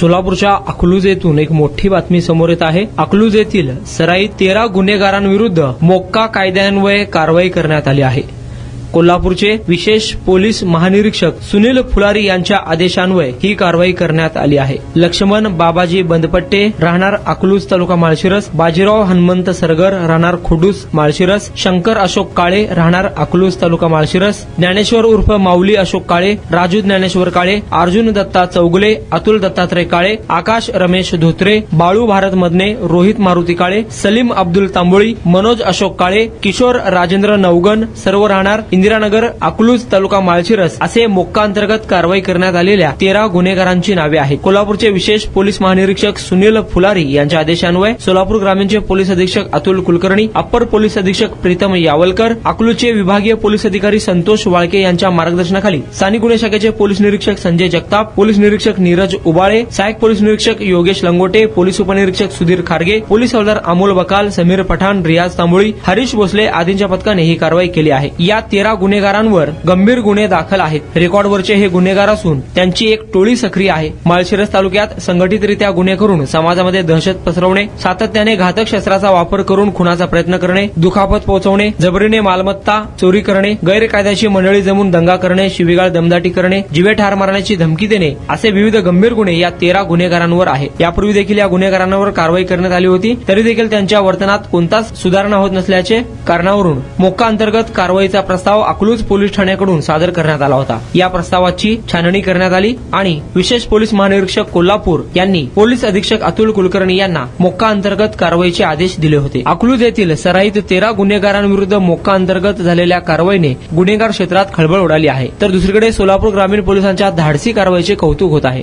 सोलापूरच्या अकलूज येथून एक मोठी बातमी समोर येत आहे। अकलूज येथील सराईत 13 गुन्हेगारांविरुद्ध मोक्का कायद्यान्वये कारवाई करण्यात आली आहे। कोल्हापूरचे विशेष पोलीस महानिरीक्षक सुनील फुलारी यांच्या आदेशान्वये ही कारवाई करण्यात आली आहे। लक्ष्मण बाबाजी बंदपट्टे राहणार अकलूज तालुका माळशिरस, बाजीराव हनुमंत सरगर राहणार खुडूस माळशिरस, शंकर अशोक काळे राहणार अकलूज तालुका माळशिरस, ज्ञानेश्वर उर्फ माऊली अशोक काळे, राजू ज्ञानेश्वर काळे, अर्जुन दत्ता चौगुले, अतुल दत्तात्रय काळे, आकाश रमेश धोत्रे, बाळू भारत मदने, रोहित मारुती काळे, सलीम अब्दुल तांबोळी, मनोज अशोक काळे, किशोर राजेंद्र नवगण सर्व राहणार इंदिरानगर अकलूज तालुका माळशिरस असे मोक्का अंतर्गत कारवाई करण्यात आलेल्या 13 गुन्हेगारांची नावे आहेत। कोल्हापूरचे विशेष पोलीस महानिरीक्षक सुनील फुलारी यांच्या आदेशान्वये सोलापूर ग्रामीणचे पोलीस अधीक्षक अतुल कुलकर्णी, अप्पर पोलीस अधीक्षक प्रीतम यावलकर, अकलूजचे विभागीय पोलीस अधिकारी संतोष वाळके यांच्या मार्गदर्शनाखाली स्थानिक गुन्हे शाखेचे पोलीस निरीक्षक संजय जगताप, पोलीस निरीक्षक नीरज उबाळे, सहाय्यक पोलीस निरीक्षक योगेश लंगोटे, पोलीस उपनिरीक्षक सुधीर खारगे, पोलीस हवालदार अमोल बकाल, समीर पठाण, रियाज तांबोळी, हरीश भोसले आदींच्या पथकाने ही कारवाई केली आहे। या 13 गुन्हेगारांवर गंभीर गुन्हे दाखल आहेत। रेकॉर्डवरचे हे गुन्हेगार असून त्यांची एक टोळी सक्रिय आहे। माळशिरस तालुक्यात संघटितरित्या गुन्हे करून समाजामध्ये दहशत पसरवणे, सातत्याने घातक शस्त्राचा वापर करून खुनाचा प्रयत्न करणे, दुखापत पोहोचवणे, जबरीने मालमत्ता चोरी करणे, गैरकायद्याची मंडळी जमून दंगा करणे, शिवीगाळ दमदाटी करणे, जीवे ठार मारण्याची धमकी देणे असे विविध गंभीर गुन्हे या 13 गुन्हेगारांवर आहेत। यापूर्वी देखील या गुन्हेगारांवर कारवाई करण्यात आली होती, तरी देखील त्यांच्या वर्तनात कोणताच सुधारणा होत नसल्याचे कारणावरून मोक्का अंतर्गत कारवाईचा प्रस्ताव अकलूज पोलीस ठाण्याकडून सादर करण्यात आला होता। या प्रस्तावाची छाननी करण्यात आली आणि विशेष पोलीस महानिरीक्षक कोल्हापूर यांनी पोलीस अधीक्षक अतुल कुलकर्णी यांना मोक्का अंतर्गत कारवाईचे आदेश दिले होते। अकलूज येथील सराईत 13 गुन्हेगारांविरुद्ध मोक्का अंतर्गत झालेल्या कारवाईने गुन्हेगार क्षेत्रात खळबळ उडाली आहे, तर दुसरीकडे सोलापूर ग्रामीण पोलिसांच्या धाडसी कारवाईचे कौतुक होत आहे।